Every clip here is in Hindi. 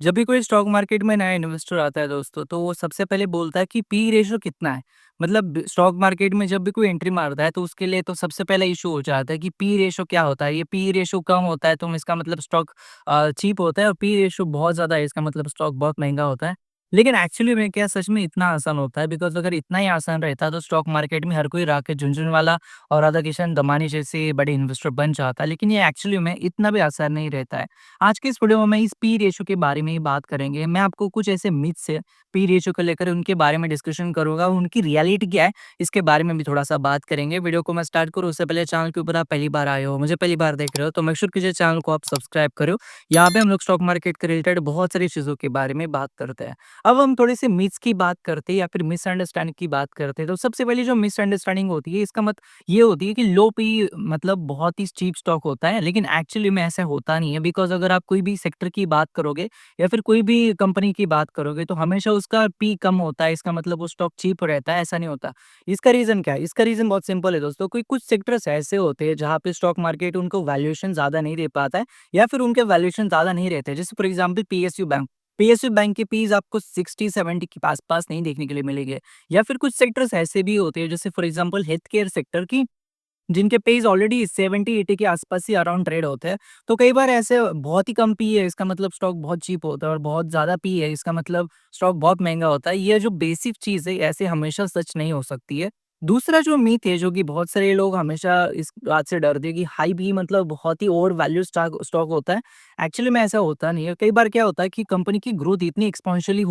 जब भी कोई स्टॉक मार्केट में नया इन्वेस्टर आता है दोस्तों, तो वो सबसे पहले बोलता है कि पी रेशियो कितना है। मतलब स्टॉक मार्केट में जब भी कोई एंट्री मारता है तो उसके लिए तो सबसे पहला इशू हो जाता है कि पी रेशियो क्या होता है। ये पी रेशियो कम होता है तो इसका मतलब स्टॉक चीप होता है, और पी रेशियो बहुत ज़्यादा है इसका मतलब स्टॉक बहुत महंगा होता है। लेकिन एक्चुअली में क्या सच में इतना आसान होता है? बिकॉज़ अगर इतना ही आसान रहता तो स्टॉक मार्केट में हर कोई राकेश झुनझुनवाला और राधा किशन दमानी जैसे बड़े इन्वेस्टर बन जाता। लेकिन ये एक्चुअली में इतना भी आसान नहीं रहता है। आज के इस वीडियो में मैं इस पी रेशियो के बारे में ही बात करेंगे। मैं आपको कुछ ऐसे मिथ्स है पी रेशियो को लेकर, उनके बारे में डिस्कशन करूँगा। उनकी रियलिटी क्या है, इसके बारे में भी थोड़ा-सा बात करेंगे। वीडियो को मैं स्टार्ट करूँ उससे पहले चैनल के ऊपर आप पहली बार आए हो, मुझे पहली बार देख रहे हो, तो मेक श्योर कीजिए चैनल को आप सब्सक्राइब करो। यहाँ पे हम लोग स्टॉक मार्केट के रिलेटेड बहुत सारी चीज़ों के बारे में बात करते हैं। अब हम थोड़े-से मिथ्स की बात करते हैं या फिर मिसअंडरस्टैंडिंग की बात करते हैं। तो सबसे पहली जो मिसअंडरस्टैंडिंग होती है, इसका ये होती है कि लो पी मतलब बहुत ही चीप स्टॉक होता है, लेकिन एक्चुअली में ऐसा होता नहीं है। बिकॉज़ अगर आप कोई भी सेक्टर की बात करोगे या फिर कोई भी कंपनी की बात करोगे, तो हमेशा उसका पी कम होता है, इसका मतलब वो स्टॉक चीप रहता है, ऐसा नहीं होता। इसका रीज़न क्या है? इसका रीज़न बहुत सिंपल है दोस्तों। कोई कुछ सेक्टर्स ऐसे होते हैं जहाँ पे स्टॉक मार्केट उनको वैल्यूएशन ज़्यादा नहीं दे पाता है, या फिर उनके वैल्यूएशन ज़्यादा नहीं रहते। जैसे for example PSU bank. PSU bank के पीज़ आपको 60-70 के आस-पास नहीं देखने के लिए मिलेंगे। या फिर कुछ सेक्टर्स ऐसे भी होते हैं, जैसे for example health care sector की, जिनके पेज ऑलरेडी 70-80 के आसपास ही अराउंड ट्रेड होते हैं। तो कई बार ऐसे बहुत ही कम पी है, इसका मतलब स्टॉक बहुत चीप होता है, और बहुत ज़्यादा पी है, इसका मतलब स्टॉक बहुत महँगा होता है। ये जो बेसिक चीज़ है, ऐसे हमेशा सच नहीं हो सकती है। दूसरा जो मीथ है, जो कि बहुत सारे लोग हमेशा इस बात से डरते हैं कि हाई पी मतलब बहुत ही ओवर वैल्यू स्टॉक स्टॉक होता है। एक्चुअली में ऐसा होता नहीं है। कई बार क्या होता है कि कंपनी की ग्रोथ इतनी एक्सपोनेंशियली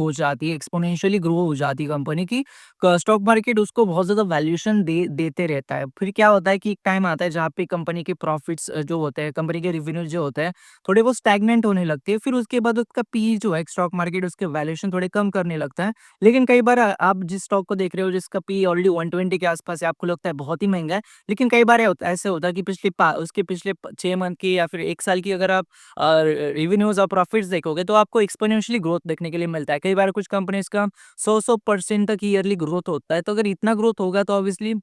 ग्रो हो जाती है कंपनी की, स्टॉक मार्केट उसको बहुत ज़्यादा वैल्यूएशन देते रहता है। फिर क्या होता है कि एक टाइम आता है जहाँ पे कंपनी के प्रॉफिट्स जो होते हैं, कंपनी के रेवेन्यूज़ जो होते हैं, थोड़े वो स्टैग्नेंट होने लगते हैं। फिर उसके बाद उसका पी जो है, स्टॉक मार्केट उसके वैल्यूएशन थोड़े कम करने लगता है। लेकिन कई बार आप जिस स्टॉक को देख रहे हो जिसका पी ऑलरेडी 120 के आसपास है, आपको लगता है बहुत ही महँगा है। लेकिन कई बार ऐसे होता है कि उसके पिछले 6 मंथ की या फिर 1 साल की अगर आप रेवेन्यूज़ और प्रॉफिट्स देखोगे, तो आपको एक्स्पोनेंशियली ग्रोथ देखने के लिए मिलता है। कई बार कुछ कंपनीज़ का 100% तक ईयरली ग्रोथ होता है। तो अगर इतना ग्रोथ होगा तो ऑब्वियसली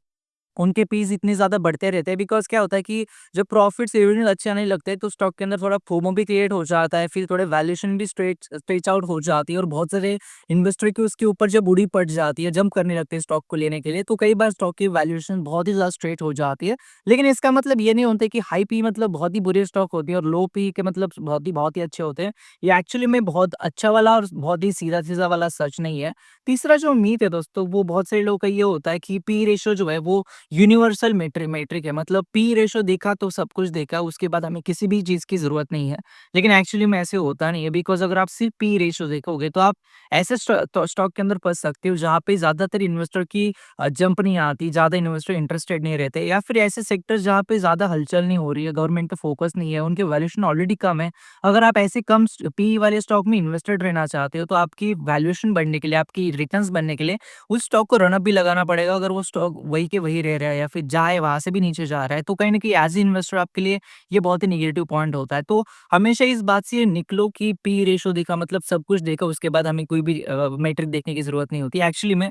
उनके पीस इतने ज़्यादा बढ़ते रहते हैं। बिकॉज़ क्या होता है कि जब प्रॉफिट्स रेवेन्यू अच्छे आने लगते हैं, तो स्टॉक के अंदर थोड़ा फोमो भी क्रिएट हो जाता है, फिर थोड़े वैल्यूएशन भी स्ट्रेच आउट हो जाती है, और बहुत सारे इन्वेस्टर की उसके ऊपर जब उड़ी पड़ जाती है, जंप करने लगते हैं स्टॉक को लेने के लिए, तो कई बार स्टॉक की वैल्यूएशन बहुत ही ज़्यादा स्ट्रेट हो जाती है। लेकिन इसका मतलब ये नहीं होता कि हाई पी मतलब बहुत ही बुरे स्टॉक होती है, और लो पी के मतलब बहुत ही अच्छे होते हैं। ये एक्चुअली में बहुत अच्छा वाला और बहुत ही सीधा-सीधा वाला सच नहीं है। तीसरा जो मीथ है दोस्तों, वो बहुत सारे लोगों का ये होता है कि पी रेशियो जो है वो यूनिवर्सल मेट्रिक है। मतलब पी रेशो देखा तो सब कुछ देखा, उसके बाद हमें किसी भी चीज़ की ज़रूरत नहीं है। लेकिन एक्चुअली में ऐसे होता नहीं है। बिकॉज़ अगर आप सिर्फ़ पी रेशो देखोगे, तो आप ऐसे स्टॉक के अंदर फँस सकते हो जहाँ पे ज़्यादातर इन्वेस्टर की जंप नहीं आती, ज़्यादा इन्वेस्टर इंटरेस्टेड नहीं रहते, या फिर ऐसे सेक्टर्स जहाँ पे ज़्यादा हलचल नहीं हो रही है, गवर्नमेंट पे फ़ोकस नहीं है, उनके वैल्यूएशन ऑलरेडी कम है। अगर आप ऐसे कम पी वाले स्टॉक में इन्वेस्टेड रहना चाहते हो, तो आपकी वैल्यूएशन बढ़ने के लिए, आपकी रिटर्न्स बनने के लिए उस स्टॉक को रन अप भी लगाना पड़ेगा। अगर वो स्टॉक वही के वही रह रहा है, या फिर जाए वहाँ से भी नीचे जा रहा है, तो कहीं न कहीं एज़ ए इन्वेस्टर आपके लिए ये बहुत ही नेगेटिव पॉइंट होता है। तो हमेशा इस बात से निकलो कि पी रेशो देखा मतलब सब कुछ देखा, उसके बाद हमें कोई भी मैट्रिक देखने की ज़रूरत नहीं होती। एक्चुअली में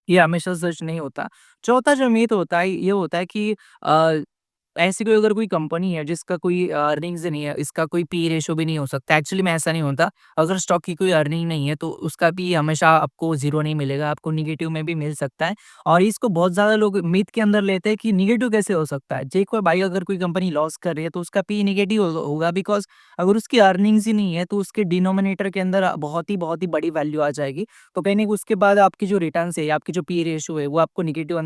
ये हमेशा सच नहीं होता। चौथा जो मिथ होता है, ये होता है कि अ, ऐसी कोई अगर कोई कंपनी है जिसका कोई अर्निंग्स नहीं है, इसका कोई पी रेशियो भी नहीं हो सकता। एक्चुअली में ऐसा नहीं होता। अगर स्टॉक की कोई अर्निंग नहीं है, तो उसका पी हमेशा आपको ज़ीरो नहीं मिलेगा, आपको नेगेटिव में भी मिल सकता है। और इसको बहुत ज़्यादा लोग मिथ के अंदर लेते हैं कि नेगेटिव कैसे हो सकता है? देखो भाई, अगर कोई कंपनी लॉस कर रही है, तो उसका पी नेगेटिव होगा। बिकॉज़ अगर उसकी अर्निंग्स ही नहीं है, तो उसके डिनोमिनेटर के अंदर बहुत ही बड़ी वैल्यू आ जाएगी। तो कहीं न कहीं उसके बाद आपकी जो रिटर्न्स है, आपकी जो पी रेशियो है, वो आपको नेगेटिव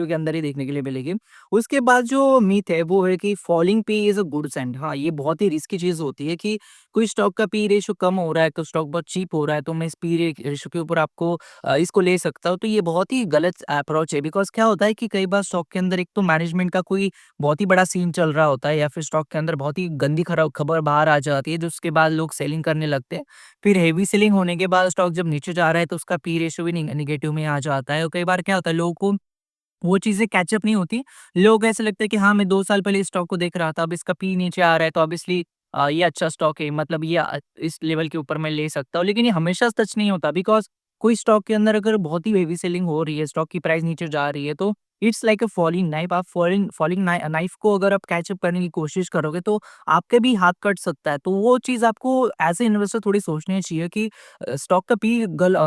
के अंदर ही देखने के लिए मिलेगी। उसके बाद जो मिथ है, वो है कि फॉलिंग पे इज़ अ गुड साइन। हाँ, ये बहुत ही रिस्की चीज़ होती है कि कोई स्टॉक का पी रेशियो कम हो रहा है, तो स्टॉक बहुत चीप हो रहा है, तो मैं इस पी रेशियो के ऊपर आपको इसको ले सकता हूँ। तो ये बहुत ही गलत अप्रोच है। बिकॉज़ क्या होता है कि कई बार स्टॉक के अंदर एक तो मैनेजमेंट का कोई बहुत ही बड़ा सीन चल रहा होता है, या फिर स्टॉक के अंदर बहुत ही गंदी खरा खबर बाहर आ जाती है, जिसके बाद लोग सेलिंग करने लगते हैं। फिर हेवी सेलिंग होने के बाद स्टॉक जब नीचे जा रहा है, तो उसका पी रेशियो भी नेगेटिव में आ जाता है। और कई बार क्या होता है, लोगों को वो चीज़ें कैच अप नहीं होती। लोग ऐसा लगता है कि हाँ, मैं 2 साल पहले इस स्टॉक को देख रहा था, अब इसका पी नीचे आ रहा है, तो ऑब्वियसली ये अच्छा स्टॉक है, मतलब ये इस लेवल के ऊपर मैं ले सकता हूँ। लेकिन ये हमेशा सच नहीं होता। बिकॉज़ कोई स्टॉक के अंदर अगर बहुत ही हेवी सेलिंग हो रही है, स्टॉक की प्राइस नीचे जा रही है, तो it's like a falling knife. आप फॉलिंग फॉलिंग नाइफ को अगर आप कैचअप करने की कोशिश करोगे तो आपके भी हाथ कट सकता है। तो वो चीज़ आपको एज़ ए इन्वेस्टर थोड़ी सोचनी चाहिए कि स्टॉक का पी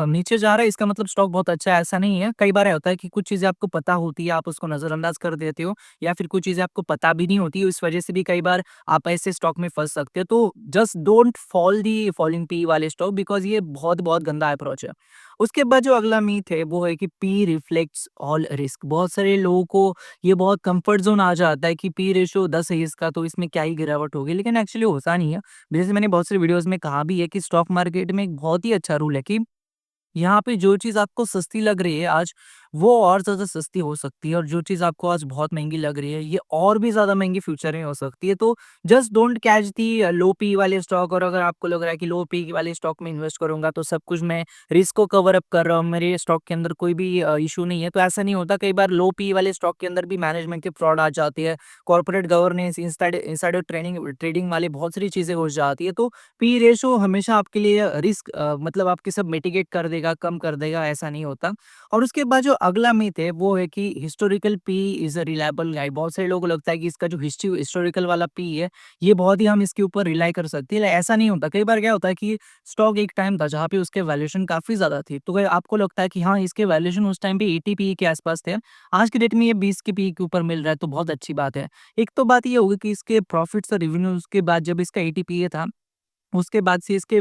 नीचे जा रहा है, इसका मतलब स्टॉक बहुत अच्छा है, ऐसा नहीं है। कई बार होता है कि कुछ चीज़ें आपको पता होती है, आप उसको नज़रअंदाज कर देते हो, या फिर कुछ चीज़ें आपको पता भी नहीं होती, इस वजह से भी कई बार आप ऐसे स्टॉक में फँस सकते हो। तो just don't fall the falling P वाले स्टॉक, बिकॉज़ ये बहुत बहुत गंदा अप्रोच है। उसके बाद जो अगला मीथ है वो है कि पी रिफ्लेक्ट्स ऑल रिस्क। बहुत सारे लोगों को ये बहुत कंफर्ट ज़ोन आ जाता है कि पी रेशियो 10 है इसका, तो इसमें क्या ही गिरावट होगी, लेकिन एक्चुअली होता नहीं है। जैसे मैंने बहुत सारी वीडियोज़ में कहा भी है कि स्टॉक मार्केट में एक बहुत ही अच्छा रूल है कि यहाँ पे जो चीज़ आपको सस्ती लग रही है आज, वो और ज़्यादा सस्ती हो सकती है, और जो चीज़ आपको आज बहुत महँगी लग रही है, ये और भी ज़्यादा महँगी फ्यूचर में हो सकती है। तो just don't catch the low P वाले स्टॉक। और अगर आपको लग रहा है कि लो पी वाले स्टॉक में इन्वेस्ट करूँगा तो सब कुछ मैं रिस्क को कवर अप कर रहा हूँ, मेरे स्टॉक के अंदर कोई भी इश्यू नहीं है, तो ऐसा नहीं होता। कई बार लो पी वाले स्टॉक के अंदर भी मैनेजमेंट के फ्रॉड आ जाती है, corporate governance, insider training trading वाली बहुत सारी चीज़ें हो जाती है। तो पी रेशो हमेशा आपके लिए रिस्क मतलब आपके सब मिटिगेट कर देगा, कम कर देगा, ऐसा नहीं होता। और उसके बाद जो अगला मिथ है वो है कि historical P is a reliable guide. बहुत सारे लोगों को लगता है कि इसका जो हिस्टोरिकल वाला पी है, ये बहुत ही हम इसके ऊपर रिलाई कर सकते हैं, ऐसा नहीं होता। कई बार क्या होता है कि स्टॉक एक टाइम था जहाँ पे उसके वैल्यूएशन काफ़ी ज़्यादा थी, तो कहीं आपको लगता है कि हाँ, इसके वैल्यूएशन उस टाइम पे 80 पी के आसपास थे, आज की डेट में ये 20 के पी के ऊपर मिल रहा है, तो बहुत अच्छी बात है। एक तो बात ये होगी कि इसके प्रॉफिट्स और रेवेन्यूज़ के बाद जब इसका 80 पीए था, उसके बाद से इसके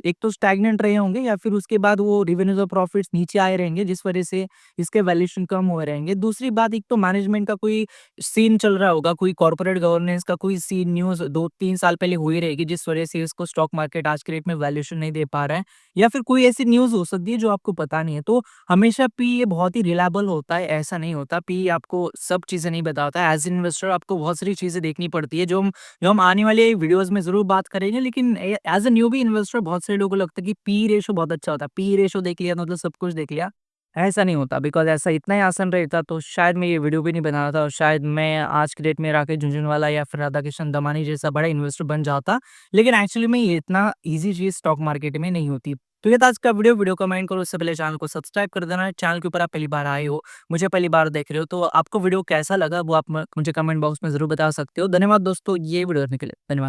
एक तो स्टैग्नेंट रहे होंगे, या फिर उसके बाद वो रेवेन्यूज़ और प्रॉफिट्स नीचे आए रहेंगे, जिस वजह से इसके वैल्यूएशन कम हुए रहेंगे। दूसरी बात, एक तो मैनेजमेंट का कोई सीन चल रहा होगा, कोई कॉर्पोरेट गवर्नेंस का कोई सीन न्यूज़ 2-3 साल पहले हुई रहेगी, जिस वजह से इसको स्टॉक मार्केट आज के रेट में वैल्यूएशन नहीं दे पा रहा है, या फिर कोई ऐसी न्यूज़ हो सकती है जो आपको पता नहीं है। तो हमेशा पी ये बहुत ही रिलायबल होता है, ऐसा नहीं होता। पी आपको सब चीज़ें नहीं बताता है। एज़ एन इन्वेस्टर आपको बहुत सारी चीज़ें देखनी पड़ती है, जो हम आने वाले वीडियोज़ में ज़रूर बात करेंगे, लेकिन एज़ अ न्यूबी इन्वेस्टर बहुत सारे लोगों को लगता है कि पी रेशियो बहुत अच्छा होता है। पी रेशियो देख लिया मतलब सब कुछ देख लिया। ऐसा नहीं होता, बिकॉज़ ऐसा इतना ही आसान रहता तो शायद मैं ये वीडियो भी नहीं बना रहा था, और शायद मैं आज की डेट में राकेश झुनझुनवाला या फिर राधाकिशन दमानी जैसा बड़ा इन्वेस्टर बन जाता। लेकिन एक्चुअली में ये इतना ईज़ी चीज़ स्टॉक मार्केट में नहीं होती। तो ये था आज का वीडियो। वीडियो को कमेंट करो, उससे पहले चैनल को सब्सक्राइब कर देना। चैनल के ऊपर आप पहली बार आए हो, मुझे पहली बार देख रहे हो, तो आपको वीडियो कैसा लगा वो आप मुझे कमेंट बॉक्स में ज़रूर बता सकते हो। धन्यवाद दोस्तों, ये वीडियो देखने के लिए। धन्यवाद।